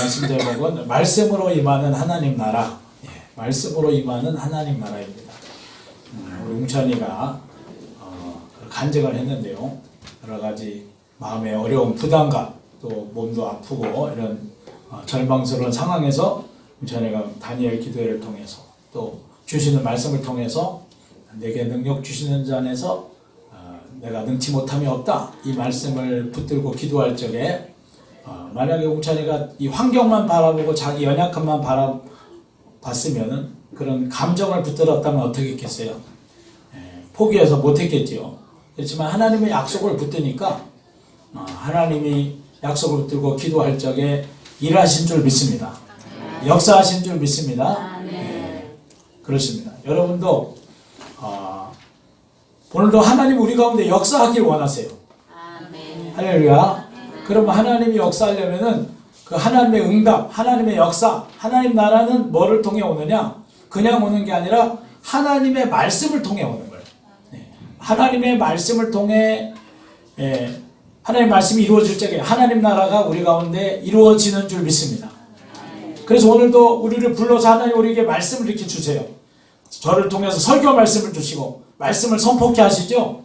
말씀 제목은 말씀으로 임하는 하나님 나라. 예, 말씀으로 임하는 하나님 나라입니다. 우리 웅찬이가 간증을 했는데요. 여러 가지 마음의 어려움, 부담감, 또 몸도 아프고 이런 절망스러운 상황에서 웅찬이가 다니엘 기도회를 통해서 또 주시는 말씀을 통해서 내게 능력 주시는 자 안에서 내가 능치 못함이 없다, 이 말씀을 붙들고 기도할 적에 만약에 웅찬이가 이 환경만 바라보고 자기 연약함만 바라봤으면 그런 감정을 붙들었다면 어떻게 했겠어요? 포기해서 못했겠지요. 그렇지만 하나님의 약속을 붙드니까 하나님이 약속을 붙들고 기도할 적에 일하신 줄 믿습니다. 역사하신 줄 믿습니다. 그렇습니다. 여러분도 오늘도 하나님 우리 가운데 역사하길 원하세요. 할렐루야. 그러면 하나님이 역사하려면은 그 하나님의 응답, 하나님의 역사, 하나님 나라는 뭐를 통해 오느냐? 그냥 오는 게 아니라 하나님의 말씀을 통해 오는 거예요. 하나님의 말씀을 통해 하나님의 말씀이 이루어질 적에 하나님 나라가 우리 가운데 이루어지는 줄 믿습니다. 그래서 오늘도 우리를 불러서 하나님 우리에게 말씀을 이렇게 주세요. 저를 통해서 설교 말씀을 주시고 말씀을 선포케 하시죠.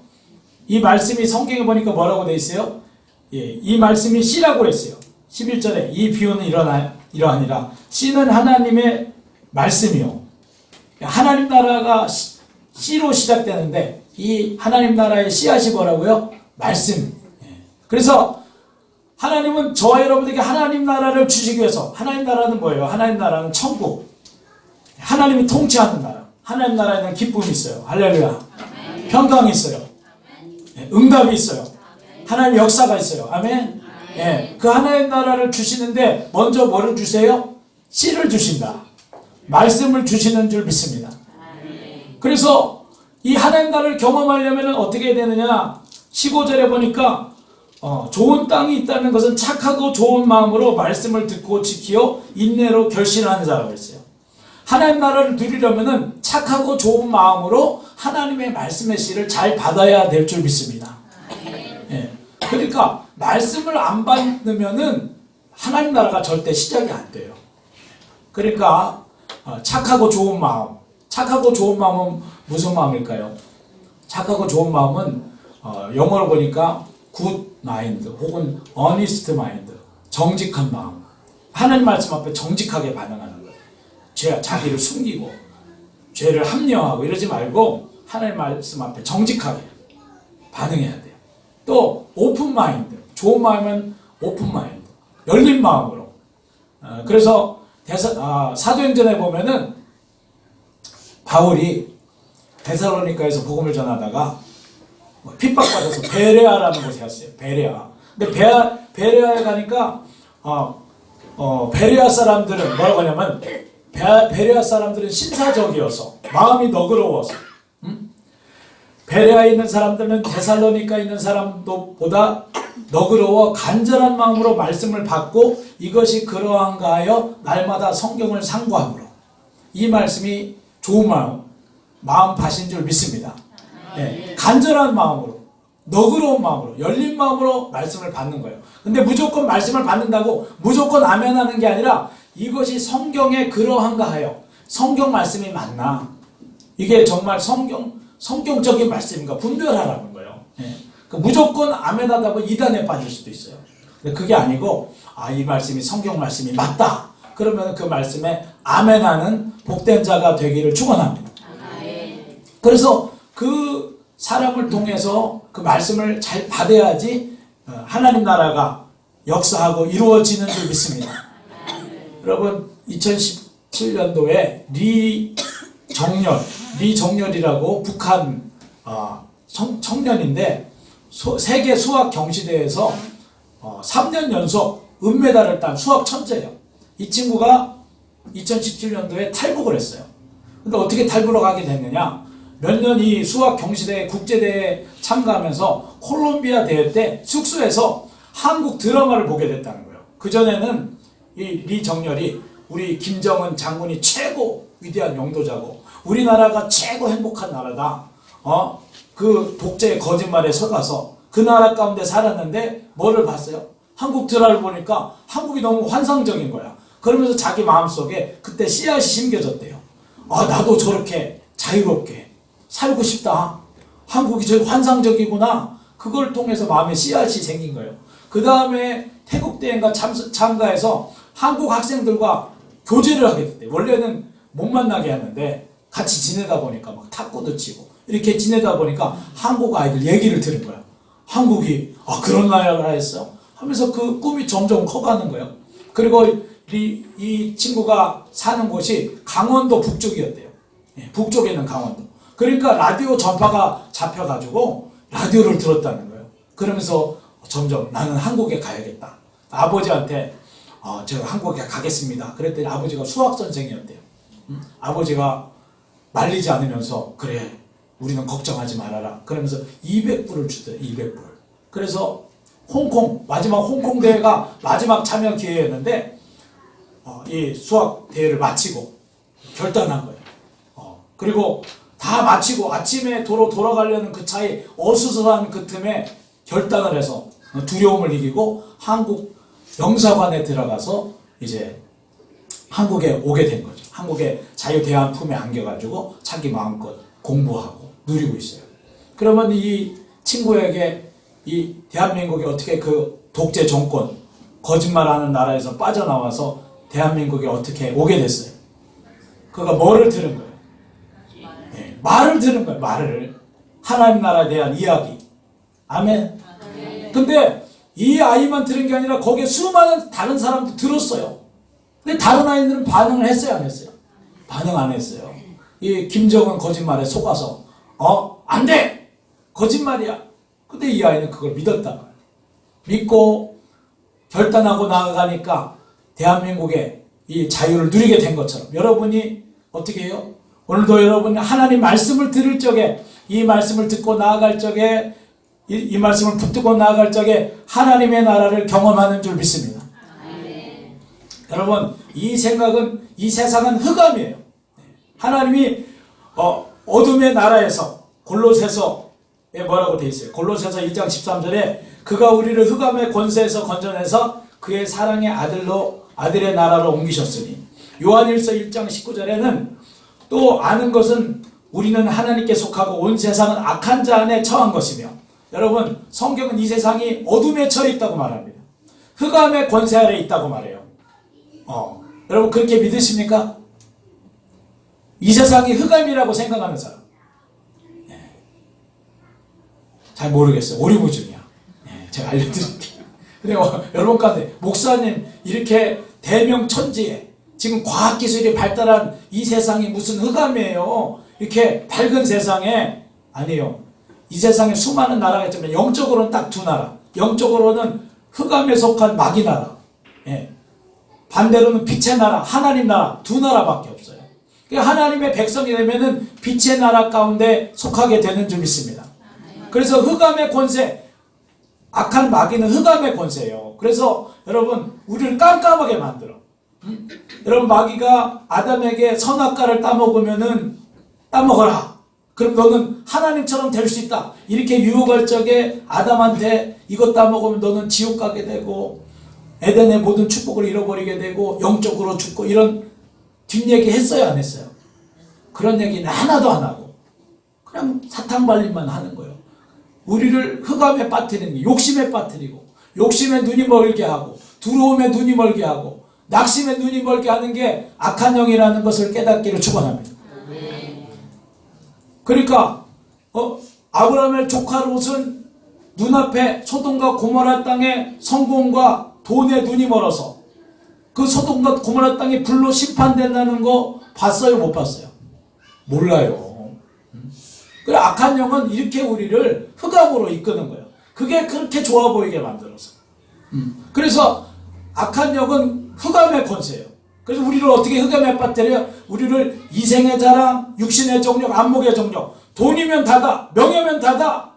이 말씀이 성경에 보니까 뭐라고 되어 있어요? 이 말씀이 씨라고 했어요. 11절에 이 비유는 이러하니라. 씨는 하나님의 말씀이요. 하나님 나라가 씨로 시작되는데 이 하나님 나라의 씨앗이 뭐라고요? 말씀. 그래서 하나님은 저와 여러분들에게 하나님 나라를 주시기 위해서, 하나님 나라는 뭐예요? 하나님 나라는 천국. 하나님이 통치하는 나라. 하나님 나라에는 기쁨이 있어요. 할렐루야. 평강이 있어요. 응답이 있어요. 하나님의 역사가 있어요. 아멘. 그 하나님 나라를 주시는데 먼저 뭐를 주세요? 씨를 주신다. 말씀을 주시는 줄 믿습니다. 그래서 이 하나님 나라를 경험하려면 어떻게 해야 되느냐? 15절에 보니까 좋은 땅이 있다는 것은 착하고 좋은 마음으로 말씀을 듣고 지키어 인내로 결신하는 자라고 했어요. 하나님 나라를 누리려면 착하고 좋은 마음으로 하나님의 말씀의 씨를 잘 받아야 될 줄 믿습니다. 그러니까 말씀을 안 받으면은 하나님 나라가 절대 시작이 안 돼요. 그러니까 착하고 좋은 마음. 착하고 좋은 마음은 무슨 마음일까요? 착하고 좋은 마음은 영어로 보니까 good mind 혹은 honest mind, 정직한 마음. 하나님 말씀 앞에 정직하게 반응하는 거예요. 자기를 숨기고 죄를 합리화하고 이러지 말고 하나님 말씀 앞에 정직하게 반응해야 돼요. 또 오픈 마인드, 좋은 마음은 오픈 마인드, 열린 마음으로. 그래서 사도행전에 보면은 바울이 데살로니가에서 복음을 전하다가 핍박받아서 베레아라는 곳에 갔어요. 베레아. 근데 베레아에 가니까 베레아 사람들은 뭐라고 하냐면 베레아 사람들은 신사적이어서 마음이 너그러워서 베레아에 있는 사람들은 데살로니가에 있는 사람보다 너그러워 간절한 마음으로 말씀을 받고 이것이 그러한가 하여 날마다 성경을 상고함으로. 이 말씀이 좋은 마음 받으신 줄 믿습니다. 간절한 마음으로, 너그러운 마음으로, 열린 마음으로 말씀을 받는 거예요. 근데 무조건 말씀을 받는다고 무조건 아멘하는 게 아니라 이것이 성경에 그러한가 하여, 성경 말씀이 맞나? 이게 정말 성경적인 말씀인가? 분별하라는 거예요. 무조건 아멘하다 보면 이단에 빠질 수도 있어요. 근데 그게 아니고 이 말씀이 성경 말씀이 맞다. 그러면 그 말씀에 아멘하는 복된 자가 되기를 축원합니다. 그래서 그 사람을 통해서 그 말씀을 잘 받아야지 하나님 나라가 역사하고 이루어지는 줄 믿습니다. 여러분 2017년도에 리정렬이라고 북한 청년인데 세계 수학 경시대회에서 3년 연속 은메달을 딴 수학 천재예요. 이 친구가 2017년도에 탈북을 했어요. 근데 어떻게 탈북을 하게 됐느냐? 몇 년 이 수학 경시대회 국제대회에 참가하면서 콜롬비아 대회 때 숙소에서 한국 드라마를 보게 됐다는 거예요. 그전에는 이 리정렬이 우리 김정은 장군이 최고 위대한 영도자고 우리나라가 최고 행복한 나라다. 그 독재의 거짓말에 속아서 그 나라 가운데 살았는데 뭐를 봤어요? 한국 드라를 보니까 한국이 너무 환상적인 거야. 그러면서 자기 마음속에 그때 씨앗이 심겨졌대요. 아, 나도 저렇게 자유롭게 살고 싶다. 한국이 저 환상적이구나. 그걸 통해서 마음에 씨앗이 생긴 거예요. 그 다음에 태국대회인가 참가해서 한국 학생들과 교제를 하게 됐대요. 원래는 못 만나게 하는데 같이 지내다 보니까 막 탁구도 치고 이렇게 지내다 보니까 한국 아이들 얘기를 들은 거야. 한국이 그런 나라라 했어 하면서 그 꿈이 점점 커가는 거예요. 그리고 이 친구가 사는 곳이 강원도 북쪽이었대요. 북쪽에 있는 강원도. 그러니까 라디오 전파가 잡혀가지고 라디오를 들었다는 거예요. 그러면서 점점 나는 한국에 가야겠다. 아버지한테 제가 한국에 가겠습니다. 그랬더니 아버지가 수학 선생이었대요. 아버지가 말리지 않으면서 그래 우리는 걱정하지 말아라. 그러면서 200불을 주더래. 200불. 그래서 마지막 홍콩 대회가 마지막 참여 기회였는데 이 수학 대회를 마치고 결단한 거예요. 그리고 다 마치고 아침에 도로 돌아가려는 그 차에 어수선한 그 틈에 결단을 해서 두려움을 이기고 한국 영사관에 들어가서 이제 한국에 오게 된 거죠. 한국의 자유대한 품에 안겨가지고 자기 마음껏 공부하고 누리고 있어요. 그러면 이 친구에게 이 대한민국이 어떻게 그 독재 정권, 거짓말하는 나라에서 빠져나와서 대한민국에 어떻게 오게 됐어요? 그가 뭐를 들은 거예요? 네, 말을 들은 거예요. 말을. 하나님 나라에 대한 이야기. 아멘. 근데 이 아이만 들은 게 아니라 거기에 수많은 다른 사람도 들었어요. 근데 다른 아이들은 반응을 했어요, 안 했어요? 반응 안 했어요. 이 김정은 거짓말에 속아서 안 돼! 거짓말이야. 근데 이 아이는 그걸 믿었다. 믿고 결단하고 나아가니까 대한민국의 이 자유를 누리게 된 것처럼 여러분이 어떻게 해요? 오늘도 여러분이 하나님 말씀을 들을 적에 이 말씀을 듣고 나아갈 적에 이 말씀을 붙들고 나아갈 적에 하나님의 나라를 경험하는 줄 믿습니다. 여러분 이 생각은 이 세상은 흑암이에요. 하나님이 어둠의 나라에서 골로새서에 뭐라고 돼 있어요? 골로새서 1장 13절에 그가 우리를 흑암의 권세에서 건져내서 그의 사랑의 아들의 나라로 옮기셨으니 요한일서 1장 19절에는 또 아는 것은 우리는 하나님께 속하고 온 세상은 악한 자 안에 처한 것이며 여러분 성경은 이 세상이 어둠에 처해 있다고 말합니다. 흑암의 권세 아래 있다고 말해요. 여러분 그렇게 믿으십니까? 이 세상이 흑암이라고 생각하는 사람 잘 모르겠어요. 오리무중이야. 제가 알려드릴게요. 근데 여러분 가운데 목사님 이렇게 대명천지에 지금 과학기술이 발달한 이 세상이 무슨 흑암이에요. 이렇게 밝은 세상에 아니에요. 이 세상에 수많은 나라가 있지만 영적으로는 딱 두 나라. 영적으로는 흑암에 속한 마귀 나라. 반대로는 빛의 나라, 하나님 나라 두 나라밖에 없어요. 그러니까 하나님의 백성이 되면은 빛의 나라 가운데 속하게 되는 줄 믿습니다. 그래서 흑암의 권세, 악한 마귀는 흑암의 권세예요. 그래서 여러분 우리를 깜깜하게 만들어. 여러분 마귀가 아담에게 선악과를 따먹으면은 따먹어라. 그럼 너는 하나님처럼 될 수 있다. 이렇게 유혹할 적에 아담한테 이것 따먹으면 너는 지옥 가게 되고 에덴의 모든 축복을 잃어버리게 되고 영적으로 죽고 이런 뒷얘기 했어요, 안 했어요? 그런 얘기는 하나도 안 하고 그냥 사탕발림만 하는 거예요. 우리를 흑암에 빠뜨리는 게 욕심에 빠뜨리고 욕심에 눈이 멀게 하고 두려움에 눈이 멀게 하고 낙심에 눈이 멀게 하는 게 악한 영이라는 것을 깨닫기를 축원합니다. 그러니까 아브라함의 조카 롯은 눈앞에 소돔과 고모라 땅의 성공과 돈에 눈이 멀어서 그 소돔과 고모라 땅이 불로 심판된다는 거 봤어요, 못 봤어요? 몰라요. 그래 악한 영은 이렇게 우리를 흑암으로 이끄는 거예요. 그게 그렇게 좋아 보이게 만들어서. 그래서 악한 영은 흑암의 권세예요. 그래서 우리를 어떻게 흑암에 빠뜨려요? 우리를 이생의 자랑, 육신의 정력, 안목의 정력, 돈이면 다다, 명예면 다다,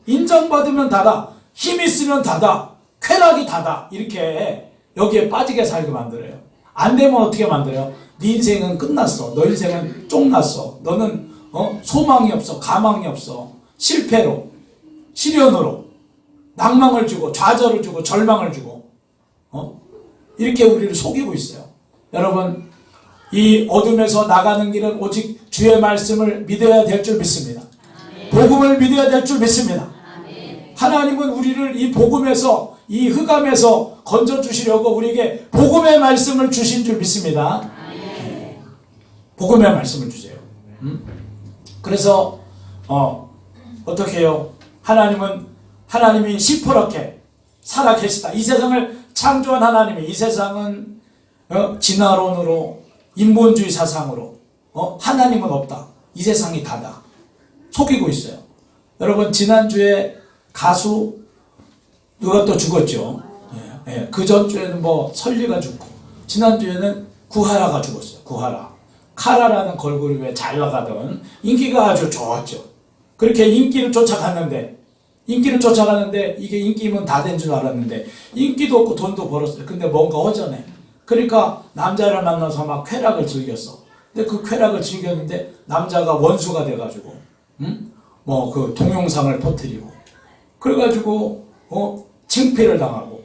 인정받으면 다다, 힘 있으면 다다, 쾌락이 다다, 이렇게 여기에 빠지게 살게 만들어요. 안 되면 어떻게 만들어요? 네 인생은 끝났어. 너 인생은 쫑났어. 너는 소망이 없어. 가망이 없어. 실패로, 시련으로. 낭망을 주고 좌절을 주고 절망을 주고 이렇게 우리를 속이고 있어요. 여러분, 이 어둠에서 나가는 길은 오직 주의 말씀을 믿어야 될 줄 믿습니다. 복음을 믿어야 될 줄 믿습니다. 하나님은 우리를 이 복음에서, 이 흑암에서 건져주시려고 우리에게 복음의 말씀을 주신 줄 믿습니다. 복음의 말씀을 주세요. 그래서 어떻게 해요? 하나님이 시퍼렇게 살아계시다. 이 세상을 창조한 하나님이 이 세상은 진화론으로 인본주의 사상으로 하나님은 없다. 이 세상이 다다. 속이고 있어요. 여러분, 지난주에 가수 누가 또 죽었죠. 그 전주에는 뭐 설리가 죽고, 지난주에는 구하라가 죽었어요. 구하라. 카라라는 걸그룹에 잘 나가던, 인기가 아주 좋았죠. 그렇게 인기를 쫓아갔는데 이게 인기면 다 된 줄 알았는데 인기도 없고 돈도 벌었어요. 근데 뭔가 허전해. 그러니까 남자를 만나서 막 쾌락을 즐겼어. 근데 그 쾌락을 즐겼는데 남자가 원수가 돼가지고 뭐 그 동영상을 퍼뜨리고, 그래가지고 창피를 당하고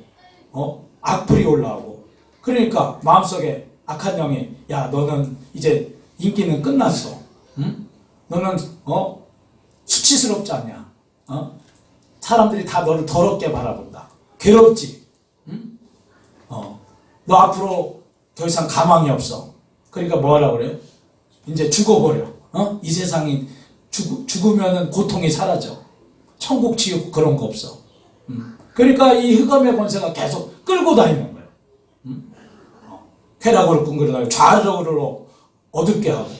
악플이 올라오고, 그러니까 마음속에 악한 영이, 야, 너는 이제 인기는 끝났어. 너는 수치스럽지 않냐? 사람들이 다 너를 더럽게 바라본다. 괴롭지? 너 앞으로 더 이상 가망이 없어. 그러니까 뭐 하라고 그래요? 이제 죽어버려. 이 세상이 죽으면은 고통이 사라져. 천국 지옥 그런 거 없어. 그러니까 이 흑암의 권세가 계속 끌고 다니는 거예요. 쾌락으로 끈그러다니고 좌절으로 어둡게 하고.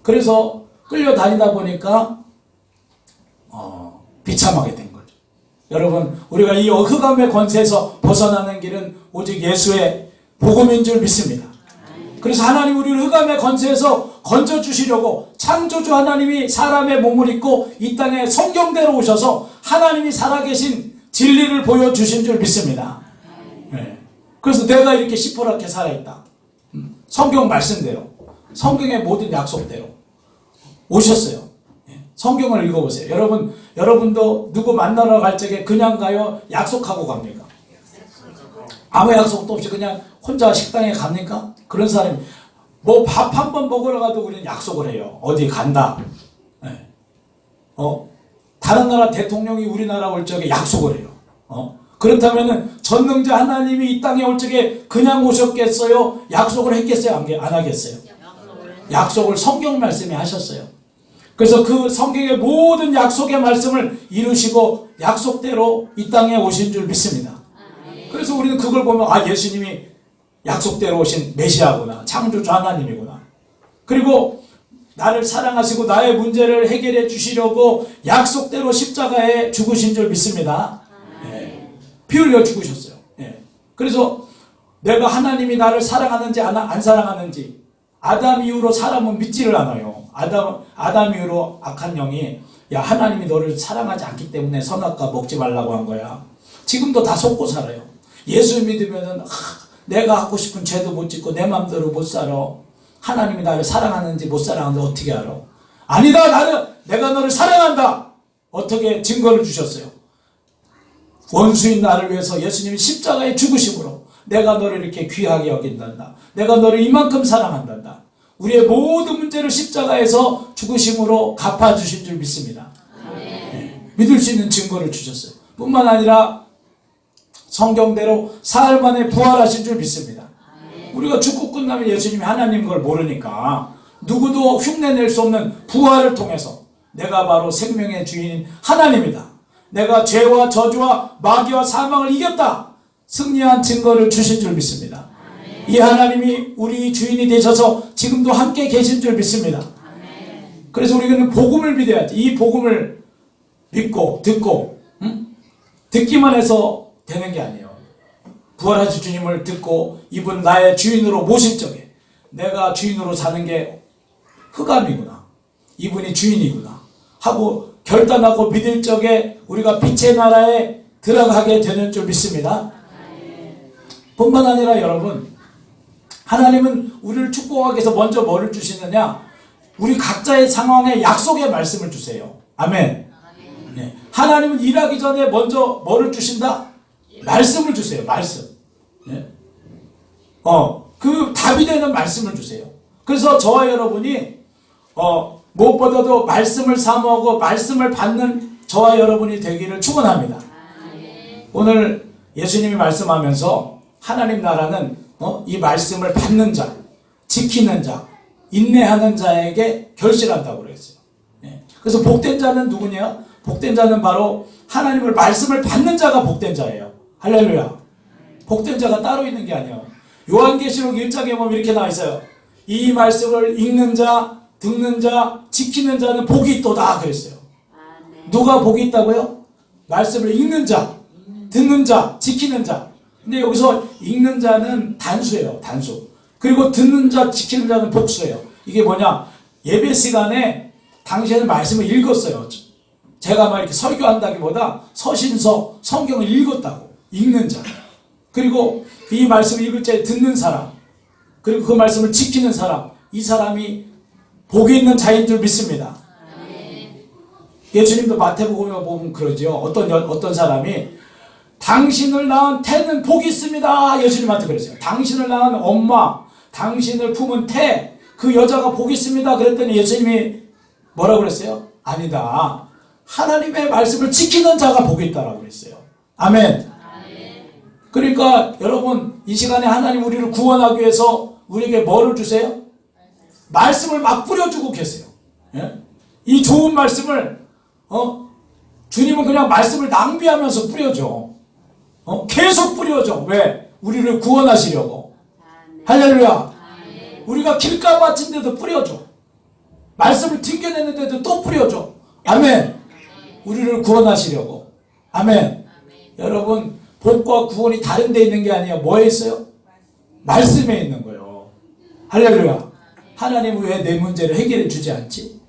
그래서 끌려다니다 보니까 비참하게 된 거죠. 여러분, 우리가 이 흑암의 권세에서 벗어나는 길은 오직 예수의 복음인 줄 믿습니다. 그래서 하나님 우리를 흑암의 권세에서 건져주시려고 창조주 하나님이 사람의 몸을 입고 이 땅에 성경대로 오셔서 하나님이 살아계신 진리를 보여주신 줄 믿습니다. 그래서 내가 이렇게 시퍼렇게 살아있다. 성경 말씀대로, 성경의 모든 약속대로 오셨어요. 성경을 읽어보세요. 여러분도 누구 만나러 갈 적에 그냥 가요? 약속하고 갑니까? 아무 약속도 없이 그냥 혼자 식당에 갑니까? 그런 사람이 뭐 밥 한 번 먹으러 가도 우리는 약속을 해요. 어디 간다. 다른 나라 대통령이 우리나라 올 적에 약속을 해요. 그렇다면은 전능자 하나님이 이 땅에 올 적에 그냥 오셨겠어요? 약속을 했겠어요? 안 하겠어요? 약속을 성경 말씀이 하셨어요. 그래서 그 성경의 모든 약속의 말씀을 이루시고 약속대로 이 땅에 오신 줄 믿습니다. 그래서 우리는 그걸 보면 예수님이 약속대로 오신 메시아구나, 창조주 하나님이구나. 그리고 나를 사랑하시고 나의 문제를 해결해 주시려고 약속대로 십자가에 죽으신 줄 믿습니다. 피 흘려 죽으셨어요. 그래서 내가 하나님이 나를 사랑하는지 안 사랑하는지, 아담 이후로 사람은 믿지를 않아요. 아담 이후로 악한 영이, 야, 하나님이 너를 사랑하지 않기 때문에 선악과 먹지 말라고 한 거야. 지금도 다 속고 살아요. 예수 믿으면은 내가 하고 싶은 죄도 못 짓고 내 마음대로 못 살아. 하나님이 나를 사랑하는지 못 사랑하는지 어떻게 알아? 아니다, 내가 너를 사랑한다. 어떻게 증거를 주셨어요? 원수인 나를 위해서 예수님이 십자가에 죽으심으로 내가 너를 이렇게 귀하게 여긴단다. 내가 너를 이만큼 사랑한단다. 우리의 모든 문제를 십자가에서 죽으심으로 갚아주신 줄 믿습니다. 믿을 수 있는 증거를 주셨어요. 뿐만 아니라 성경대로 사흘 만에 부활하신 줄 믿습니다. 우리가 죽고 끝나면 예수님이 하나님인 걸 모르니까 누구도 흉내낼 수 없는 부활을 통해서 내가 바로 생명의 주인인 하나님이다. 내가 죄와 저주와 마귀와 사망을 이겼다. 승리한 증거를 주신 줄 믿습니다. 이 하나님이 우리 주인이 되셔서 지금도 함께 계신 줄 믿습니다. 그래서 우리는 복음을 믿어야지. 이 복음을 믿고 듣고 듣기만 해서 되는 게 아니에요. 부활하신 주님을 듣고 이분 나의 주인으로 모실 적에 내가 주인으로 사는 게 흑암이구나, 이분이 주인이구나 하고 결단하고 믿을 적에 우리가 빛의 나라에 들어가게 되는 줄 믿습니다. 뿐만 아니라 여러분, 하나님은 우리를 축복하기 위해서 먼저 뭐를 주시느냐? 우리 각자의 상황에 약속의 말씀을 주세요. 아멘. 하나님은 일하기 전에 먼저 뭐를 주신다? 말씀을 주세요. 말씀. 네? 그 답이 되는 말씀을 주세요. 그래서 저와 여러분이 무엇보다도 말씀을 사모하고 말씀을 받는 저와 여러분이 되기를 축원합니다. 오늘 예수님이 말씀하면서 하나님 나라는 이 말씀을 받는 자, 지키는 자, 인내하는 자에게 결실한다고 그랬어요. 그래서 복된 자는 누구냐? 복된 자는 바로 하나님을 말씀을 받는 자가 복된 자예요. 할렐루야. 복된 자가 따로 있는 게 아니에요. 요한계시록 1장에 보면 이렇게 나와 있어요. 이 말씀을 읽는 자, 듣는 자, 지키는 자는 복이 있도다 그랬어요. 누가 복이 있다고요? 말씀을 읽는 자, 듣는 자, 지키는 자. 근데 여기서 읽는 자는 단수예요. 단수. 그리고 듣는 자, 지키는 자는 복수예요. 이게 뭐냐? 예배 시간에 당시에는 말씀을 읽었어요. 제가 막 이렇게 설교한다기보다 서신서, 성경을 읽었다고. 읽는 자. 그리고 이 말씀을 읽을 때 듣는 사람. 그리고 그 말씀을 지키는 사람. 이 사람이 복이 있는 자인 줄 믿습니다. 예수님도 마태복음에 보면 그러죠. 어떤 사람이 당신을 낳은 태는 복이 있습니다. 예수님한테 그랬어요. 당신을 낳은 엄마, 당신을 품은 태, 그 여자가 복이 있습니다. 그랬더니 예수님이 뭐라고 그랬어요? 아니다. 하나님의 말씀을 지키는 자가 복이 있다라고 그랬어요. 아멘. 그러니까 여러분 이 시간에 하나님 우리를 구원하기 위해서 우리에게 뭐를 주세요? 말씀을 막 뿌려주고 계세요. 예? 이 좋은 말씀을 주님은 그냥 말씀을 낭비하면서 뿌려줘. 계속 뿌려줘. 왜? 우리를 구원하시려고. 할렐루야. 우리가 길가 받친데도 뿌려줘. 말씀을 튕겨내는데도 또 뿌려줘. 아멘. 우리를 구원하시려고. 아멘. 여러분 복과 구원이 다른 데 있는 게 아니에요. 뭐에 있어요? 말씀에 있는 거예요. 할렐루야. 하나님은 왜 내 문제를 해결해 주지 않지?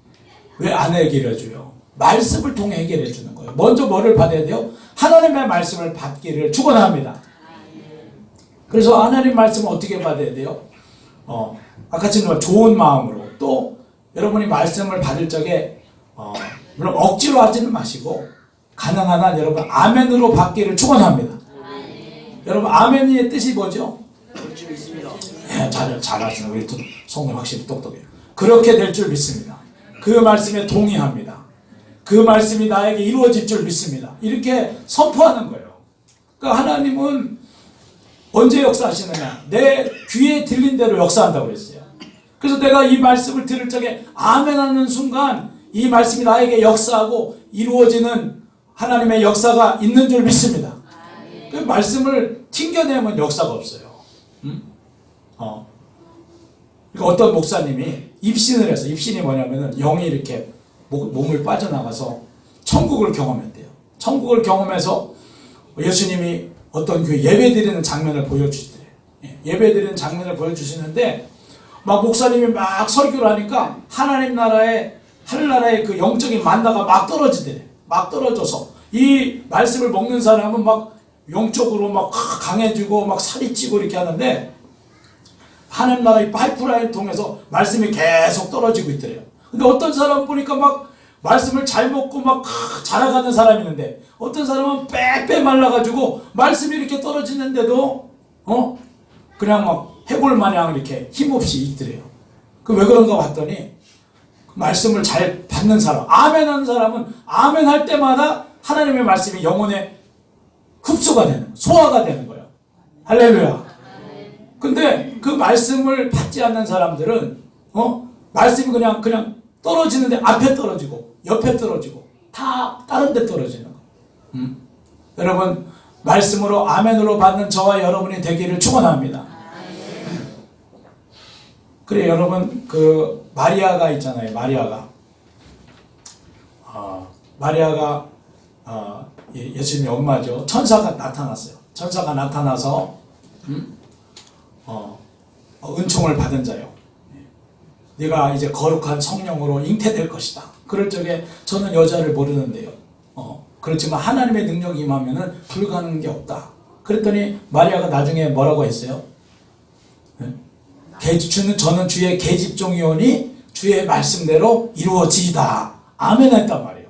왜 안 해결해 줘요? 말씀을 통해 해결해 주는 거예요. 먼저 뭐를 받아야 돼요? 하나님의 말씀을 받기를 축원합니다. 그래서 하나님 말씀을 어떻게 받아야 돼요? 아까처럼 좋은 마음으로 또 여러분이 말씀을 받을 적에 물론 억지로 하지는 마시고 가능한 한 여러분 아멘으로 받기를 축원합니다. 여러분 아멘의 뜻이 뭐죠? 네, 잘하시네. 우리 성경 확실히 똑똑해요. 그렇게 될 줄 믿습니다. 그 말씀에 동의합니다. 그 말씀이 나에게 이루어질 줄 믿습니다. 이렇게 선포하는 거예요. 그러니까 하나님은 언제 역사하시느냐? 내 귀에 들린 대로 역사한다고 그랬어요. 그래서 내가 이 말씀을 들을 적에 아멘하는 순간 이 말씀이 나에게 역사하고 이루어지는 하나님의 역사가 있는 줄 믿습니다. 그 말씀을 튕겨내면 역사가 없어요. 그러니까 어떤 목사님이 입신을 해서, 입신이 뭐냐면은 영이 이렇게 몸을 빠져나가서 천국을 경험했대요. 천국을 경험해서 예수님이 어떤 그 예배드리는 장면을 보여주시대요. 예배드리는 장면을 보여주시는데 막 목사님이 막 설교를 하니까 하늘나라의 그 영적인 만나가 막 떨어지대요. 막 떨어져서 이 말씀을 먹는 사람은 막 영적으로 막 강해지고 막 살이 찌고 이렇게 하는데 하늘나라의 파이프라인 통해서 말씀이 계속 떨어지고 있더래요. 근데 어떤 사람 보니까 막 말씀을 잘 먹고 막 자라가는 사람이 있는데 어떤 사람은 빼빼 말라가지고 말씀이 이렇게 떨어지는데도 그냥 막 해골 마냥 이렇게 힘없이 있더래요. 그 왜 그런가 봤더니 말씀을 잘 받는 사람, 아멘 하는 사람은 아멘 할 때마다 하나님의 말씀이 영혼에 흡수가 되는, 소화가 되는 거예요. 할렐루야. 근데 그 말씀을 받지 않는 사람들은 말씀이 그냥 떨어지는데 앞에 떨어지고 옆에 떨어지고 다 다른 데 떨어지는 거예요. 여러분 말씀으로 아멘으로 받는 저와 여러분이 되기를 축원합니다. 그래 여러분 그 마리아가 있잖아요. 마리아가 예수님의 엄마죠. 천사가 나타났어요. 천사가 나타나서 은총을 받은 자요. 네가 이제 거룩한 성령으로 잉태될 것이다. 그럴 적에 저는 여자를 모르는데요. 그렇지만 하나님의 능력이 임하면은 불가능한 게 없다. 그랬더니 마리아가 나중에 뭐라고 했어요? 저는 주의 계집종이오니 주의 말씀대로 이루어지이다. 아멘 했단 말이에요.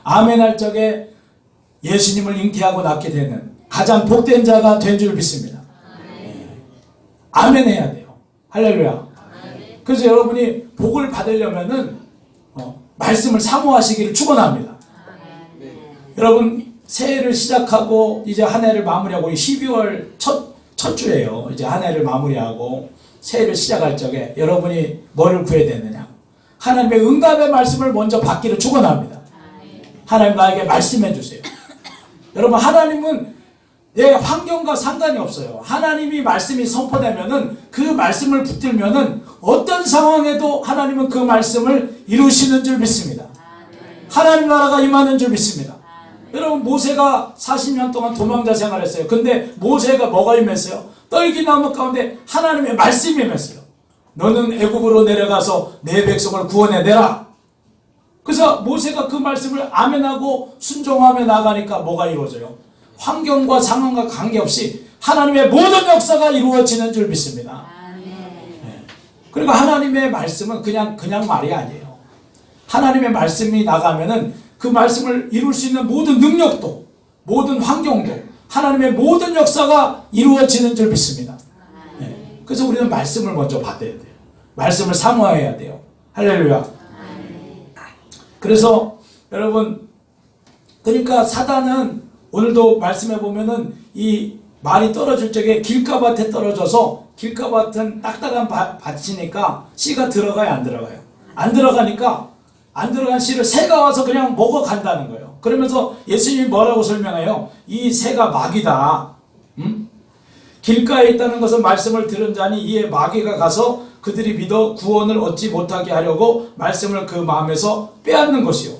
아멘 할 적에 예수님을 잉태하고 낳게 되는 가장 복된 자가 된 줄 믿습니다. 아멘 해야 돼요. 할렐루야. 그래서 여러분이 복을 받으려면은 말씀을 사모하시기를 축원합니다. 여러분 새해를 시작하고 이제 한 해를 마무리하고 12월 첫 주예요. 이제 한 해를 마무리하고 새해를 시작할 적에 여러분이 뭐를 구해야 되느냐? 하나님의 응답의 말씀을 먼저 받기를 축원합니다. 하나님 나에게 말씀해 주세요. 여러분 하나님은 내 환경과 상관이 없어요. 하나님이 말씀이 선포되면은 그 말씀을 붙들면은 어떤 상황에도 하나님은 그 말씀을 이루시는 줄 믿습니다. 하나님 나라가 임하는 줄 믿습니다. 여러분 모세가 40년 동안 도망자 생활했어요. 근데 모세가 뭐가 임했어요? 떨기나무 가운데 하나님의 말씀이 임했어요. 너는 애굽으로 내려가서 내 백성을 구원해내라. 그래서 모세가 그 말씀을 아멘하고 순종하며 나가니까 뭐가 이루어져요? 환경과 상황과 관계없이 하나님의 모든 역사가 이루어지는 줄 믿습니다. 네. 그리고 하나님의 말씀은 그냥 말이 아니에요. 하나님의 말씀이 나가면은 그 말씀을 이룰 수 있는 모든 능력도, 모든 환경도, 하나님의 모든 역사가 이루어지는 줄 믿습니다. 네. 그래서 우리는 말씀을 먼저 받아야 돼요. 말씀을 사모해야 돼요. 할렐루야. 그래서 여러분, 그러니까 사단은 오늘도 말씀해 보면은 이 말이 떨어질 적에 길가밭에 떨어져서 길가밭은 딱딱한 밭이니까 씨가 들어가요, 안 들어가요? 안 들어가니까 안 들어간 씨를 새가 와서 그냥 먹어간다는 거예요. 그러면서 예수님이 뭐라고 설명해요? 이 새가 마귀다. 길가에 있다는 것은 말씀을 들은 자니 이에 마귀가 가서 그들이 믿어 구원을 얻지 못하게 하려고 말씀을 그 마음에서 빼앗는 것이요.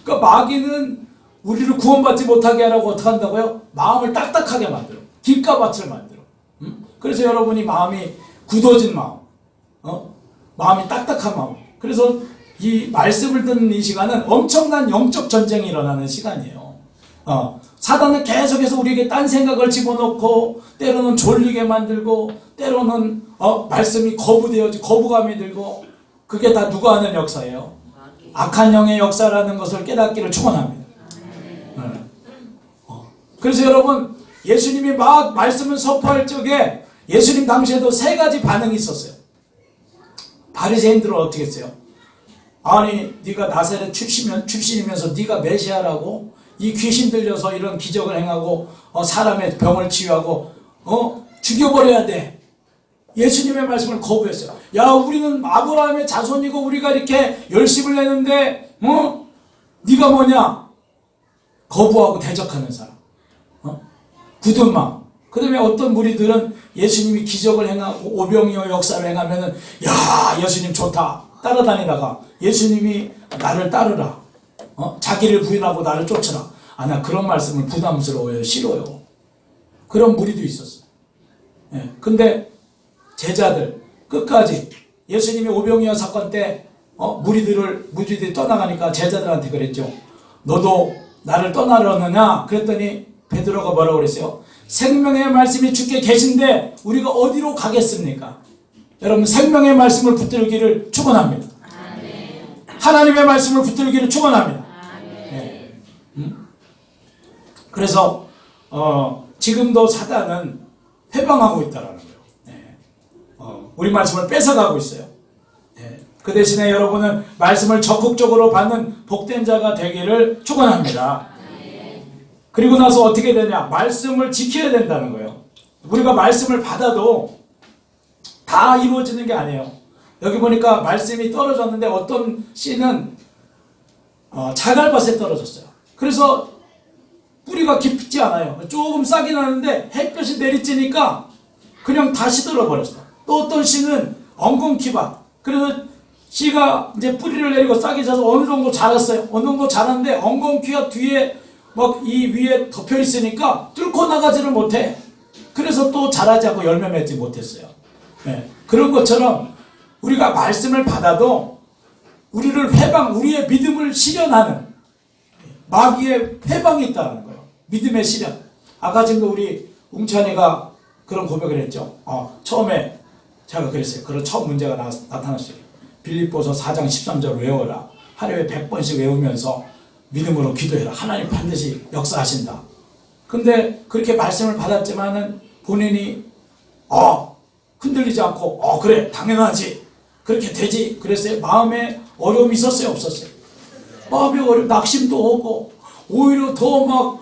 그러니까 마귀는 우리를 구원받지 못하게 하라고 어떻게 한다고요? 마음을 딱딱하게 만들어. 길가밭을 만들어. 그래서 여러분이 마음이 굳어진 마음, 마음이 딱딱한 마음. 그래서 이 말씀을 듣는 이 시간은 엄청난 영적 전쟁이 일어나는 시간이에요. 사단은 계속해서 우리에게 딴 생각을 집어넣고 때로는 졸리게 만들고 때로는 말씀이 거부감이 들고 그게 다 누가 하는 역사예요? 악한 영의 역사라는 것을 깨닫기를 축원합니다. 그래서 여러분 예수님이 막 말씀을 선포할 적에 예수님 당시에도 세 가지 반응이 있었어요. 바리새인들은 어떻게 했어요? 아니 네가 나사렛 출신이면서 네가 메시아라고? 이 귀신 들려서 이런 기적을 행하고 사람의 병을 치유하고 죽여버려야 돼. 예수님의 말씀을 거부했어요. 야 우리는 아브라함의 자손이고 우리가 이렇게 열심을 내는데 네가 뭐냐? 거부하고 대적하는 사람. 굳은 마음. 그 다음에 어떤 무리들은 예수님이 기적을 행하고 오병이어 역사를 행하면은 야 예수님 좋다 따라다니다가 예수님이 나를 따르라 자기를 부인하고 나를 쫓으라. 나 그런 말씀을 부담스러워요. 싫어요. 그런 무리도 있었어요. 근데 제자들 끝까지 예수님이 오병이어 사건 때 무리들이 떠나가니까 제자들한테 그랬죠. 너도 나를 떠나려느냐? 그랬더니 베드로가 뭐라고 그랬어요? 생명의 말씀이 주께 계신데 우리가 어디로 가겠습니까? 여러분 생명의 말씀을 붙들기를 축원합니다. 하나님의 말씀을 붙들기를 축원합니다. 네. 그래서 지금도 사단은 회방하고 있다는 거예요. 네. 우리 말씀을 뺏어가고 있어요. 네. 그 대신에 여러분은 말씀을 적극적으로 받는 복된 자가 되기를 축원합니다. 그리고 나서 어떻게 되냐? 말씀을 지켜야 된다는 거예요. 우리가 말씀을 받아도 다 이루어지는 게 아니에요. 여기 보니까 말씀이 떨어졌는데 어떤 씨는 자갈밭에 떨어졌어요. 그래서 뿌리가 깊지 않아요. 조금 싹이 나는데 햇볕이 내리쬐니까 그냥 다 시들어버렸어. 또 어떤 씨는 엉겅퀴밭. 그래서 씨가 이제 뿌리를 내리고 싹이 자서 어느 정도 자랐어요. 어느 정도 자랐는데 엉겅퀴가 뒤에 막 이 위에 덮여 있으니까 뚫고 나가지를 못해. 그래서 또 자라지 않고 열매 맺지 못했어요. 네. 그런 것처럼 우리가 말씀을 받아도 우리를 우리의 믿음을 실현하는 마귀의 회방이 있다는 거예요. 믿음의 실현. 아까 지금 우리 웅찬이가 그런 고백을 했죠. 처음에 제가 그랬어요. 그런 처음 문제가 나타났어요. 빌립보서 4장 13절 외워라. 하루에 100번씩 외우면서 믿음으로 기도해라. 하나님 반드시 역사하신다. 근데 그렇게 말씀을 받았지만은 본인이 흔들리지 않고 그래 당연하지 그렇게 되지 그랬어요. 마음에 어려움이 있었어요, 없었어요? 마음에 낙심도 오고 오히려 더 막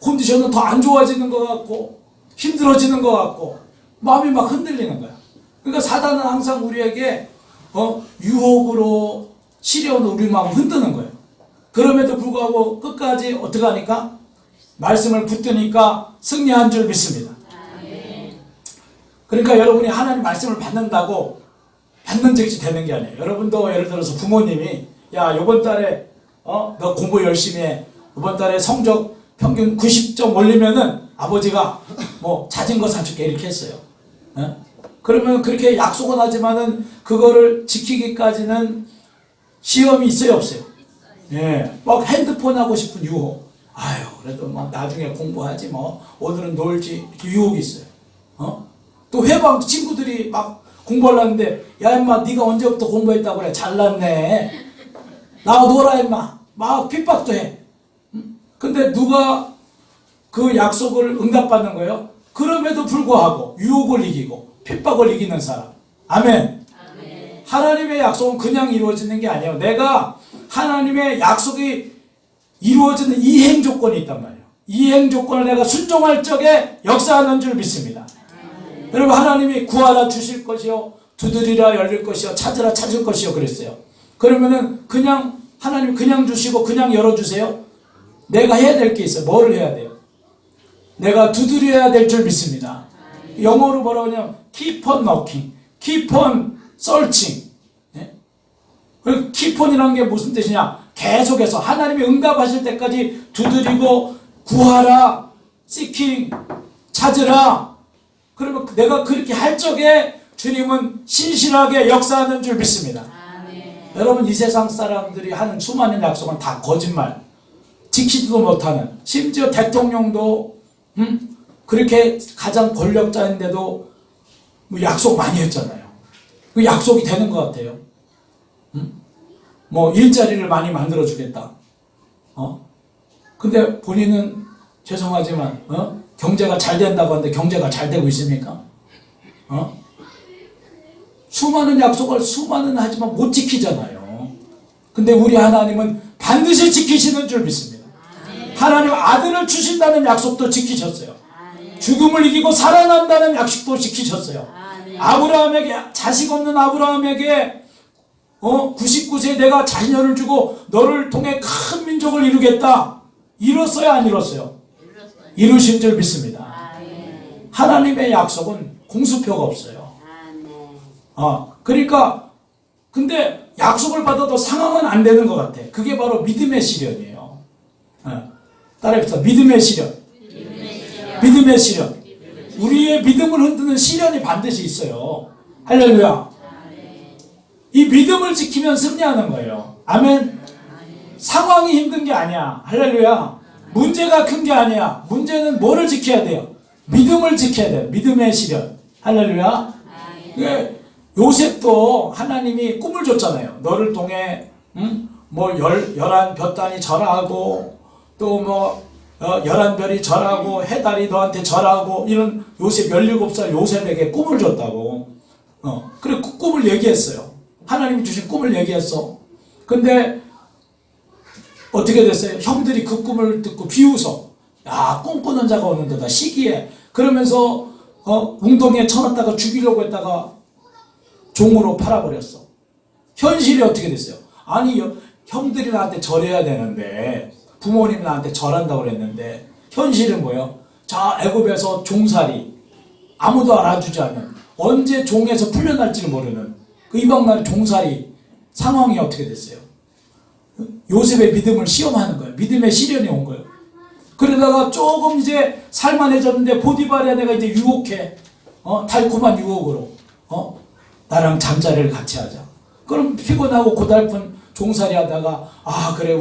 컨디션은 더 안 좋아지는 것 같고 힘들어지는 것 같고 마음이 막 흔들리는 거야. 그러니까 사단은 항상 우리에게 유혹으로 시련으로 우리 마음을 흔드는 거예요. 그럼에도 불구하고 끝까지 어떻게 하니까 말씀을 붙드니까 승리한 줄 믿습니다. 그러니까 여러분이 하나님 말씀을 받는다고 받는 즉시 되는 게 아니에요. 여러분도 예를 들어서 부모님이 야 이번 달에 너 공부 열심히 해. 이번 달에 성적 평균 90점 올리면은 아버지가 뭐 자전거 사줄게 이렇게 했어요. 그러면 그렇게 약속은 하지만은 그거를 지키기까지는 시험이 있어요, 없어요? 예, 막 핸드폰 하고 싶은 유혹. 아유, 그래도 뭐 나중에 공부하지 뭐 오늘은 놀지 이렇게 유혹이 있어요. 또 회방 친구들이 막 공부하려는데 야 임마 네가 언제부터 공부했다고 그래. 잘났네. 나와 놀아 임마. 막 핍박도 해. 근데 누가 그 약속을 응답받는 거예요? 그럼에도 불구하고 유혹을 이기고 핍박을 이기는 사람. 아멘. 하나님의 약속은 그냥 이루어지는 게 아니에요. 내가 하나님의 약속이 이루어지는 이행 조건이 있단 말이에요. 이행 조건을 내가 순종할 적에 역사하는 줄 믿습니다. 여러분 하나님이 구하라 주실 것이요 두드리라 열릴 것이요 찾으라 찾을 것이요 그랬어요. 그러면은 그냥 하나님 그냥 주시고 그냥 열어주세요? 내가 해야 될 게 있어요. 뭐를 해야 돼요? 내가 두드려야 될 줄 믿습니다. 영어로 뭐라고 하냐면 keep on knocking, keep on searching. 그리고 keep on이라는 게 무슨 뜻이냐? 계속해서 하나님이 응답하실 때까지 두드리고 구하라, seeking, 찾으라. 그러면 내가 그렇게 할 적에 주님은 신실하게 역사하는 줄 믿습니다. 여러분 이 세상 사람들이 하는 수많은 약속은 다 거짓말, 지키지도 못하는, 심지어 대통령도 그렇게 가장 권력자인데도 뭐 약속 많이 했잖아요. 그 약속이 되는 것 같아요. 뭐 일자리를 많이 만들어 주겠다. 근데 본인은 죄송하지만 경제가 잘 된다고 하는데 경제가 잘 되고 있습니까? 수많은 약속을 수많은 하지만 못 지키잖아요. 근데 우리 하나님은 반드시 지키시는 줄 믿습니다. 하나님 아들을 주신다는 약속도 지키셨어요. 죽음을 이기고 살아난다는 약속도 지키셨어요. 아브라함에게 자식 없는 아브라함에게 99세에 내가 자녀를 주고 너를 통해 큰 민족을 이루겠다. 이뤘어요, 안 이뤘어요? 이루신 줄 믿습니다. 하나님의 약속은 공수표가 없어요. 그러니까 근데 약속을 받아도 상황은 안 되는 것 같아. 그게 바로 믿음의 시련이에요. 따라해봅시다. 믿음의 시련. 믿음의 시련. 우리의 믿음을 흔드는 시련이 반드시 있어요. 할렐루야. 이 믿음을 지키면 승리하는 거예요. 아멘. 상황이 힘든 게 아니야. 할렐루야. 문제가 큰 게 아니야. 문제는 뭐를 지켜야 돼요? 믿음을 지켜야 돼요. 믿음의 시련. 할렐루야. 요셉도 하나님이 꿈을 줬잖아요. 너를 통해 뭐 열한 볕단이 절하고 또 뭐 열한 별이 절하고 해달이 너한테 절하고 이런 요셉 17살 요셉에게 꿈을 줬다고. 그래 그 꿈을 얘기했어요. 하나님이 주신 꿈을 얘기했어. 근데 어떻게 됐어요? 형들이 그 꿈을 듣고 비웃어. 야, 꿈꾸는 자가 오는 데다 시기에. 그러면서 웅덩이에 쳐놨다가 죽이려고 했다가 종으로 팔아버렸어. 현실이 어떻게 됐어요? 아니 형들이 나한테 절해야 되는데 부모님이 나한테 절한다고 그랬는데 현실은 뭐예요? 자, 애굽에서 종살이 아무도 알아주지 않는 언제 종에서 풀려날지를 모르는 그 이방나라 종살이 상황이 어떻게 됐어요? 요셉의 믿음을 시험하는 거예요. 믿음의 시련이 온 거예요. 그러다가 조금 이제 살만해졌는데 보디발의 내가 이제 유혹해. 달콤한 유혹으로. 나랑 잠자리를 같이 하자. 그럼 피곤하고 고달픈 종살이 하다가 그래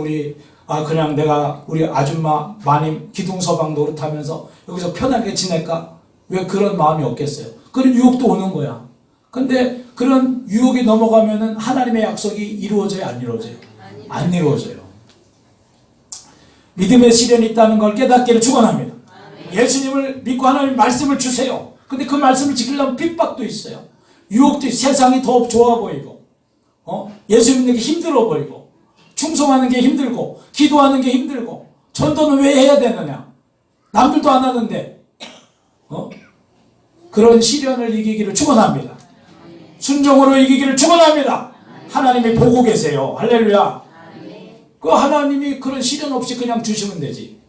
그냥 내가 우리 아줌마 마님 기둥서방 노릇하면서 여기서 편하게 지낼까? 왜 그런 마음이 없겠어요? 그런 유혹도 오는 거야. 근데 그런 유혹이 넘어가면은 하나님의 약속이 이루어져요, 안 이루어져요? 안 이루어져요. 믿음의 시련이 있다는 걸 깨닫기를 축원합니다. 예수님을 믿고 하나님 말씀을 주세요. 근데 그 말씀을 지키려면 핍박도 있어요. 유혹도 있어요. 세상이 더 좋아 보이고 예수 믿는 게 힘들어 보이고 충성하는 게 힘들고 기도하는 게 힘들고 전도는 왜 해야 되느냐, 남들도 안 하는데 그런 시련을 이기기를 축원합니다. 순종으로 이기기를 축원합니다. 하나님이 보고 계세요. 할렐루야. 그 하나님이 그런 시련 없이 그냥 주시면 되지.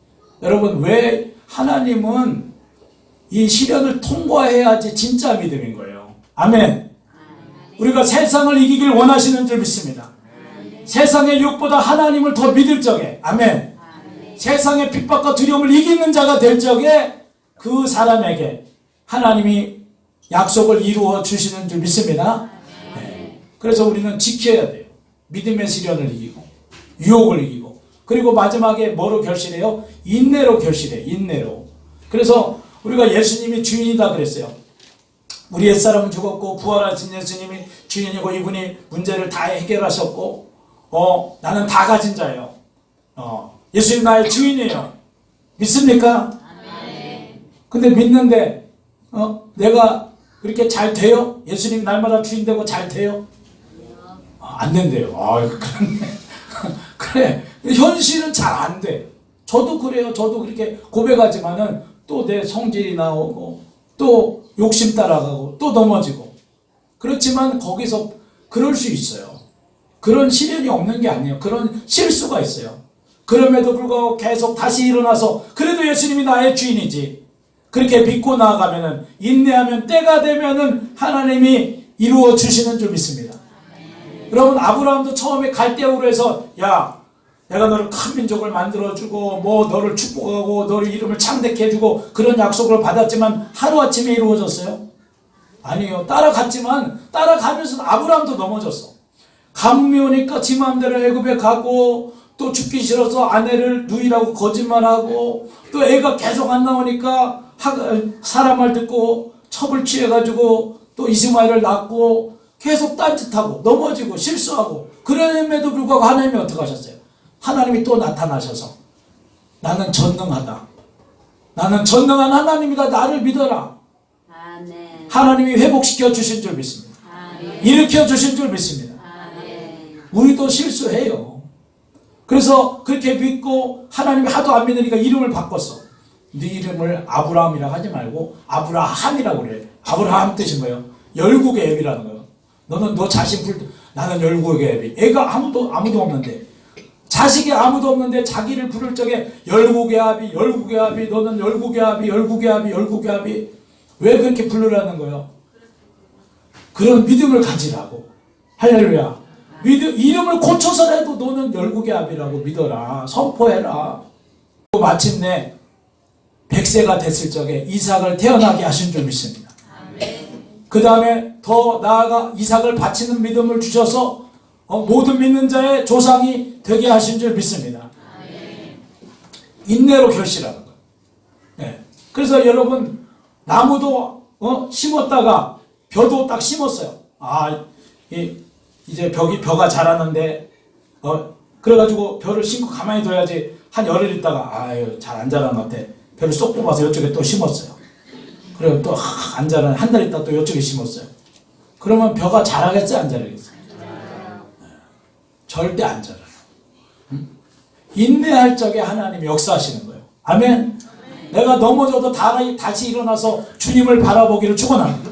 여러분, 왜 하나님은 이 시련을 통과해야지 진짜 믿음인 거예요. 아멘. 우리가 세상을 이기길 원하시는 줄 믿습니다. 세상의 유혹보다 하나님을 더 믿을 적에, 아멘, 세상의 핍박과 두려움을 이기는 자가 될 적에 그 사람에게 하나님이 약속을 이루어 주시는 줄 믿습니다. 네. 그래서 우리는 지켜야 돼요. 믿음의 시련을 이기고 유혹을 이기고, 그리고 마지막에 뭐로 결실해요? 인내로 결실해. 인내로. 그래서 우리가 예수님이 주인이다 그랬어요. 우리 옛사람은 죽었고 부활하신 예수님이 주인이고 이분이 문제를 다 해결하셨고 나는 다 가진 자예요. 예수님 나의 주인이에요. 믿습니까? 근데 믿는데 내가 그렇게 잘 돼요? 예수님 날마다 주인 되고 잘 돼요? 안 된대요. 그렇네. 그래, 현실은 잘 안 돼. 저도 그래요. 저도 그렇게 고백하지만은 또 내 성질이 나오고 또 욕심 따라가고 또 넘어지고. 그렇지만 거기서 그럴 수 있어요. 그런 시련이 없는 게 아니에요. 그런 실수가 있어요. 그럼에도 불구하고 계속 다시 일어나서 그래도 예수님이 나의 주인이지, 그렇게 믿고 나아가면은, 인내하면 때가 되면은 하나님이 이루어 주시는 줄 믿습니다. 여러분, 아브라함도 처음에 갈대아우르 해서 야, 내가 너를 큰 민족을 만들어주고 뭐 너를 축복하고 너를 이름을 창대케 해주고 그런 약속을 받았지만 하루아침에 이루어졌어요? 아니요. 따라갔지만 따라가면서 아브라함도 넘어졌어. 감미 오니까 지 마음대로 애굽에 가고, 또 죽기 싫어서 아내를 누이라고 거짓말하고, 또 애가 계속 안 나오니까 사람 말 듣고 첩을 취해가지고 또 이스마엘을 낳고 계속 딴짓하고 넘어지고 실수하고, 그럼에도 불구하고 하나님이 어떻게 하셨어요? 하나님이 또 나타나셔서 나는 전능하다, 나는 전능한 하나님이다, 나를 믿어라. 아멘. 하나님이 회복시켜 주신 줄 믿습니다. 아멘. 일으켜 주신 줄 믿습니다. 아멘. 우리도 실수해요. 그래서 그렇게 믿고 하나님이 하도 안 믿으니까 이름을 바꿨어. 네 이름을 아브라함이라고 하지 말고 아브라함이라고 그래. 아브라함 뜻이 뭐예요? 열국의 애비라는 거예요. 너는 너 자신 나는 열국의 애비. 애가 아무도 없는데, 자식이 아무도 없는데 자기를 부를 적에 열국의 아비, 열국의 아비, 너는 열국의 아비, 열국의 아비, 열국의 아비. 왜 그렇게 부르라는 거예요? 그런 믿음을 가지라고. 할렐루야. 이름을 고쳐서라도 너는 열국의 아비라고 믿어라. 선포해라. 마침내 100세가 됐을 적에 이삭을 태어나게 하신 줄 믿습니다. 그 다음에 더 나아가 이삭을 바치는 믿음을 주셔서 모든 믿는 자의 조상이 되게 하신 줄 믿습니다. 인내로 결실하는 거예요. 네. 그래서 여러분, 나무도 심었다가 벼도 딱 심었어요. 이제 벼가 자라는데 그래가지고 벼를 심고 가만히 둬야지. 한 열흘 있다가 잘 안 자라는 것 같아. 벼를 쏙 뽑아서 이쪽에 또 심었어요. 그리고 또 안 자라는, 한 달 있다 또 이쪽에 심었어요. 그러면 벼가 자라겠어요, 안 자라겠어요? 절대 안 자라요. 인내할 적에 하나님이 역사하시는 거예요. 아멘. 내가 넘어져도 다시 일어나서 주님을 바라보기를 축원합니다.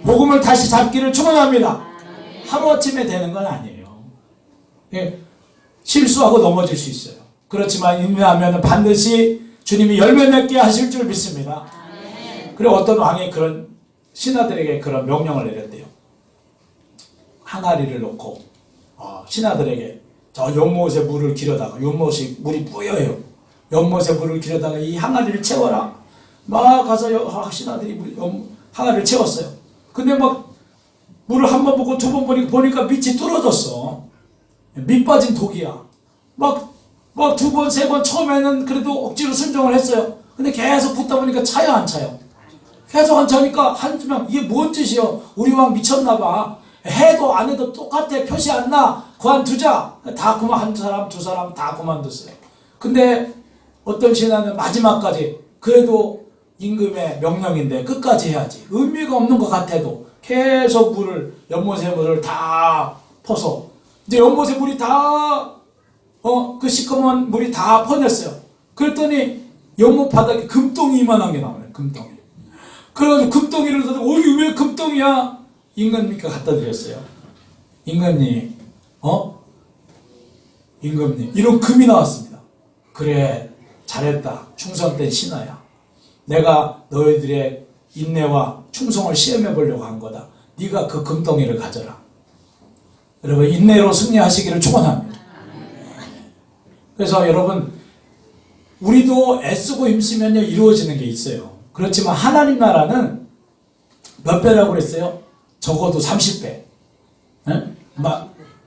복음을 다시 잡기를 축원합니다. 하루아침에 되는 건 아니에요. 실수하고 넘어질 수 있어요. 그렇지만 인내하면 반드시 주님이 열매 맺게 하실 줄 믿습니다. 그리고 어떤 왕이 그런 신하들에게 그런 명령을 내렸대요. 항아리를 놓고 신하들에게 저 연못에 물을 기려다가, 연못이 물이 뿌여요. 연못에 물을 기려다가 이 항아리를 채워라. 막 가서 신하들이 항아리를 채웠어요. 근데 막 물을 한 번 보고 두 번 보니까 밑이 뚫어졌어. 밑 빠진 독이야. 막 두 번, 세 번 처음에는 그래도 억지로 순종을 했어요. 근데 계속 붙다 보니까 차요, 안 차요? 계속 안 차니까 한명, 이게 뭔 짓이요? 우리 왕 미쳤나봐. 해도 안 해도 똑같아. 표시 안 나. 그만두자. 다 그만, 한 사람, 두 사람 다 그만뒀어요. 근데 어떤 신하는 마지막까지 그래도 임금의 명령인데 끝까지 해야지. 의미가 없는 것 같아도 계속 물을, 연못의 물을 다 퍼서 이제 연못의 물이 다 그 시커먼 물이 다 퍼냈어요. 그랬더니 연못 바닥에 금덩이 이만한 게 나오네. 금덩이. 그래가지고 금덩이를 닫아. 이게 왜 금덩이야? 임금님께 갖다 드렸어요. 임금님, 임금님, 이런 금이 나왔습니다. 그래, 잘했다. 충성된 신하야. 내가 너희들의 인내와 충성을 시험해 보려고 한 거다. 네가 그 금덩이를 가져라. 여러분, 인내로 승리하시기를 축원합니다. 그래서 여러분, 우리도 애쓰고 힘쓰면요 이루어지는 게 있어요. 그렇지만 하나님 나라는 몇 배라고 그랬어요? 적어도 30배,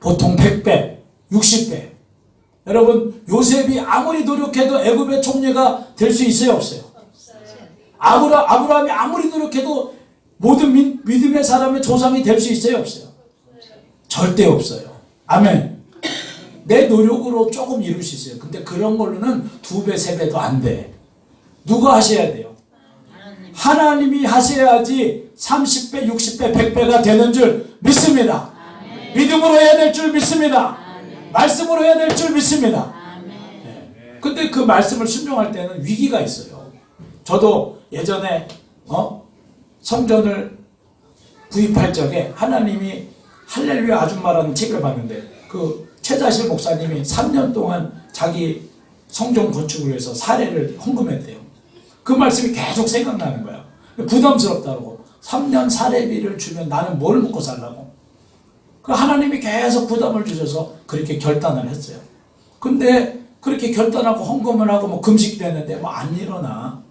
보통 100배, 60배. 여러분, 요셉이 아무리 노력해도 애굽의 총리가 될 수 있어요, 없어요? 아브라함이 아무리 노력해도 모든 믿음의 사람의 조상이 될 수 있어요, 없어요? 절대 없어요. 아멘. 내 노력으로 조금 이룰 수 있어요. 근데 그런 걸로는 2배, 3배도 안 돼. 누가 하셔야 돼요? 하나님이 하셔야지 30배, 60배, 100배가 되는 줄 믿습니다. 믿음으로 해야 될 줄 믿습니다. 말씀으로 해야 될 줄 믿습니다. 근데 그 말씀을 순종할 때는 위기가 있어요. 저도 예전에 성전을 구입할 적에 하나님이 할렐루야 아줌마라는 책을 봤는데 그 최자실 목사님이 3년 동안 자기 성전 건축을 위해서 사례를 헌금했대요. 그 말씀이 계속 생각나는 거야. 부담스럽다고. 3년 사례비를 주면 나는 뭘 먹고 살라고. 그 하나님이 계속 부담을 주셔서 그렇게 결단을 했어요. 근데 그렇게 결단하고 헌금을 하고 뭐 금식되는데 뭐 안 일어나.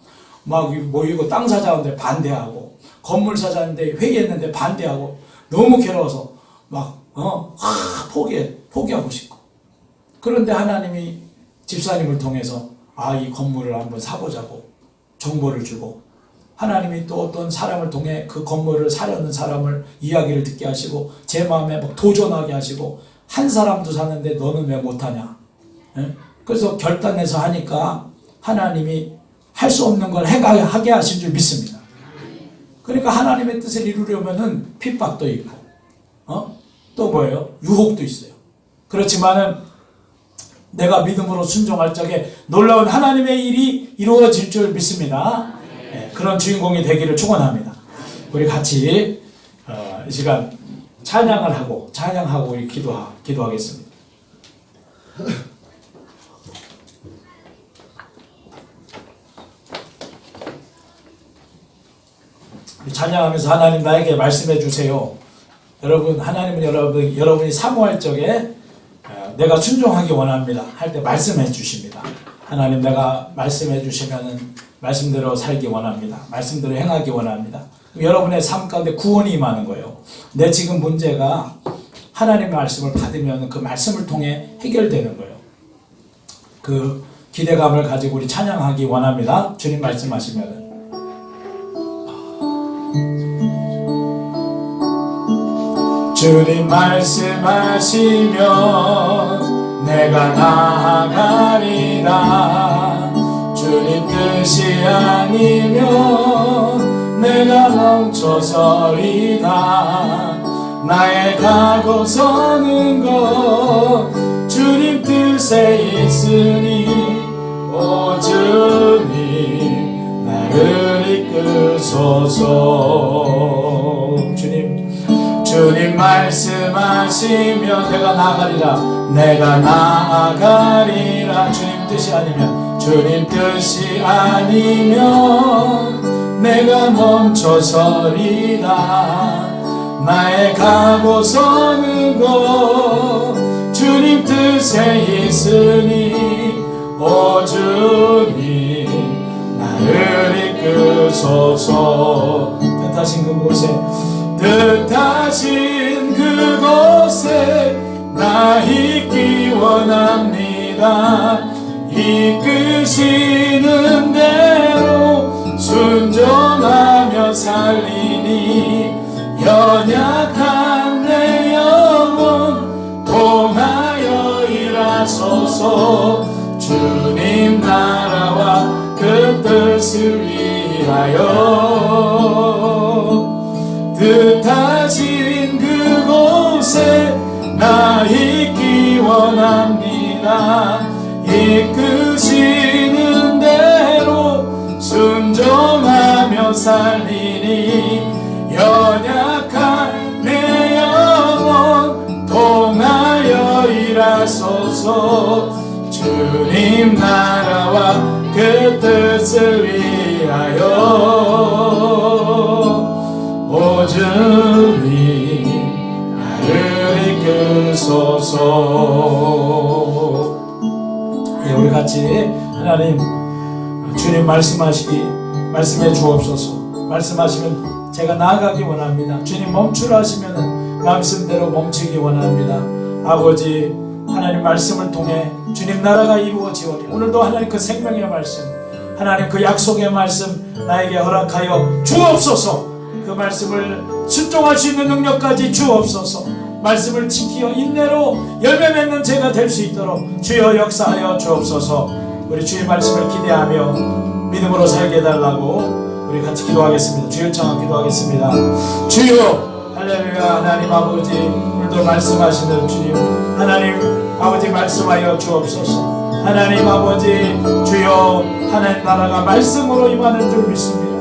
막 모이고 땅 사자는데 반대하고 건물 사자는데 회의했는데 반대하고 너무 괴로워서 막 포기하고 싶고. 그런데 하나님이 집사님을 통해서 이 건물을 한번 사보자고 정보를 주고, 하나님이 또 어떤 사람을 통해 그 건물을 사려는 사람을 이야기를 듣게 하시고 제 마음에 막 도전하게 하시고, 한 사람도 사는데 너는 왜 못하냐. 그래서 결단해서 하니까 하나님이 할 수 없는 걸 하게 하신 줄 믿습니다. 그러니까 하나님의 뜻을 이루려면은 핍박도 있고 또 뭐예요? 유혹도 있어요. 그렇지만은 내가 믿음으로 순종할 적에 놀라운 하나님의 일이 이루어질 줄 믿습니다. 그런 주인공이 되기를 축원합니다. 우리 같이 이 시간 찬양하고 우리 기도하겠습니다. 찬양하면서 하나님 나에게 말씀해 주세요. 여러분, 하나님은 여러분이 사모할 적에 내가 순종하기 원합니다 할 때 말씀해 주십니다. 하나님, 내가 말씀해 주시면은 말씀대로 살기 원합니다. 말씀대로 행하기 원합니다. 여러분의 삶 가운데 구원이 임하는 거예요. 내 지금 문제가 하나님의 말씀을 받으면 그 말씀을 통해 해결되는 거예요. 그 기대감을 가지고 우리 찬양하기 원합니다. 주님 말씀하시면은. 주님 말씀하시면 내가 나아가리라. 주님 뜻이 아니면 내가 멈춰서리라. 나의 가고 서는 것 주님 뜻에 있으니 오 주님 나를 이끄소서. 주님 말씀하시면 내가 나아가리라. 주님 뜻이 아니면 내가 멈춰서리라. 나의 가고 서는 것 주님 뜻에 있으니 오 주님 나를 이끄소서. 뜻하신 그곳에 나 있기 원합니다. 이끄시는 대로 순종하며 살리니 연약한 내 영혼 통하여 일하소서. 주님 나라와 그 뜻을 위하여 뜻하신 그곳에 나 있기 원합니다. 이끄시는 대로 순종하며 살리니 연약한 내 영혼 통하여 일하소서. 주님 나라와 그 뜻을 위하여 오 주님 나를 이끄소서. 우리 같이 하나님 주님 말씀해 주옵소서. 말씀하시면 제가 나아가기 원합니다. 주님 멈추라 하시면 말씀대로 멈추기 원합니다. 아버지 하나님 말씀을 통해 주님 나라가 이루어지오니 오늘도 하나님 그 생명의 말씀, 하나님 그 약속의 말씀 나에게 허락하여 주옵소서. 그 말씀을 순종할 수 있는 능력까지 주옵소서. 말씀을 지키어 인내로 열매 맺는 제가 될 수 있도록 주여 역사하여 주옵소서. 우리 주의 말씀을 기대하며 믿음으로 살게 해달라고 우리 같이 기도하겠습니다. 주여 청하 기도하겠습니다. 주여 할렐루야. 하나님 아버지 오늘도 말씀하시는 주님 하나님 아버지 말씀하여 주옵소서. 하나님 아버지 주여 하나님 나라가 말씀으로 임하는 줄 믿습니다.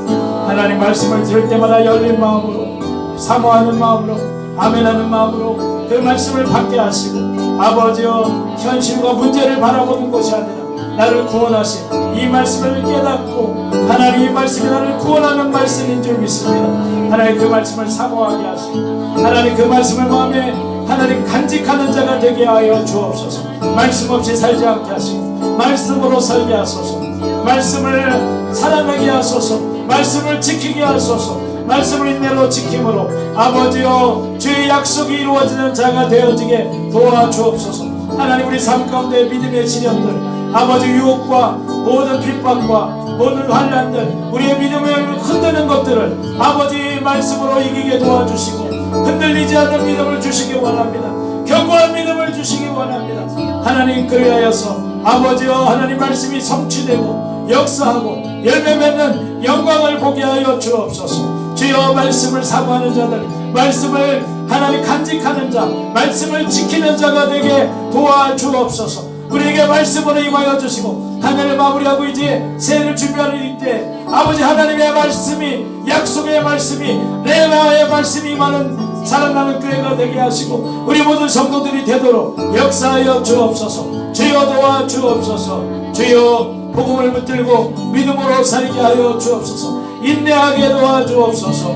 하나님 말씀을 들을 때마다 열린 마음으로 사모하는 마음으로 아멘하는 마음으로 그 말씀을 받게 하시고 아버지여 현실과 문제를 바라보는 것이 아니라 나를 구원하신 이 말씀을 깨닫고 하나님 이 말씀이 나를 구원하는 말씀인 줄 믿습니다. 하나님 그 말씀을 사모하게 하시고 하나님 그 말씀을 마음에 하나님 간직하는 자가 되게 하여 주옵소서. 말씀 없이 살지 않게 하시고 말씀으로 살게 하소서. 말씀을 살아내게 하소서. 말씀을 지키게 하소서. 말씀을 인내로 지킴으로 아버지여 주의 약속이 이루어지는 자가 되어지게 도와주옵소서. 하나님 우리 삶 가운데 믿음의 시련들 아버지 유혹과 모든 핍박과 모든 환난들 우리의 믿음을 흔드는 것들을 아버지 말씀으로 이기게 도와주시고 흔들리지 않는 믿음을 주시기 원합니다. 견고한 믿음을 주시기 원합니다. 하나님 그리하여서 아버지여 하나님 말씀이 성취되고 역사하고 열매 맺는 영광을 보게 하여 주옵소서. 주여 말씀을 사모하는 자들 말씀을 하나님 간직하는 자 말씀을 지키는 자가 되게 도와주옵소서. 우리에게 말씀으로 임하여 주시고 하늘을 마무리하고 이제 새해를 준비하는 이때 아버지 하나님의 말씀이 약속의 말씀이 레마의 말씀이 임하는 살아나는 교회가 되게 하시고 우리 모든 성도들이 되도록 역사하여 주옵소서. 주여 도와주옵소서. 주여 복음을 붙들고 믿음으로 살게 하여 주옵소서. 인내하게 도와주옵소서.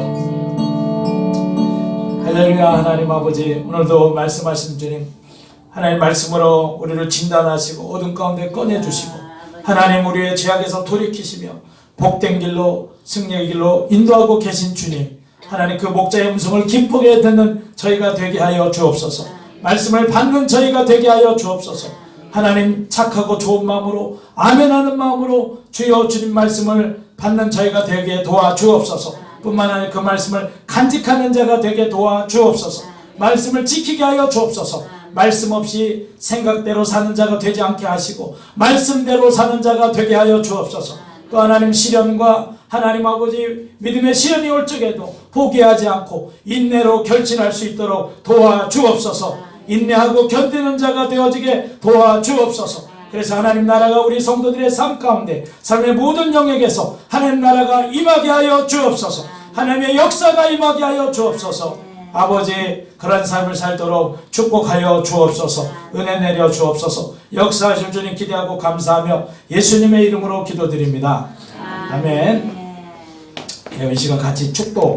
할렐루야. 하나님 아버지 오늘도 말씀하신 주님 하나님 말씀으로 우리를 진단하시고 어둠 가운데 꺼내주시고 하나님 우리의 죄악에서 돌이키시며 복된 길로 승리의 길로 인도하고 계신 주님 하나님 그 목자의 음성을 기쁘게 듣는 저희가 되게 하여 주옵소서. 말씀을 받는 저희가 되게 하여 주옵소서. 하나님 착하고 좋은 마음으로 아멘하는 마음으로 주여 주님 말씀을 받는 저희가 되게 도와주옵소서. 뿐만 아니라 그 말씀을 간직하는 자가 되게 도와주옵소서. 말씀을 지키게 하여 주옵소서. 말씀 없이 생각대로 사는 자가 되지 않게 하시고 말씀대로 사는 자가 되게 하여 주옵소서. 또 하나님 시련과 하나님 아버지 믿음의 시련이 올 적에도 포기하지 않고 인내로 결진할 수 있도록 도와주옵소서. 인내하고 견디는 자가 되어지게 도와주옵소서. 그래서 하나님 나라가 우리 성도들의 삶 가운데 삶의 모든 영역에서 하나님 나라가 임하게 하여 주옵소서. 하나님의 역사가 임하게 하여 주옵소서. 아버지 그런 삶을 살도록 축복하여 주옵소서. 은혜 내려 주옵소서. 역사하실 주님 기대하고 감사하며 예수님의 이름으로 기도드립니다. 아멘. 이 시간 같이 축복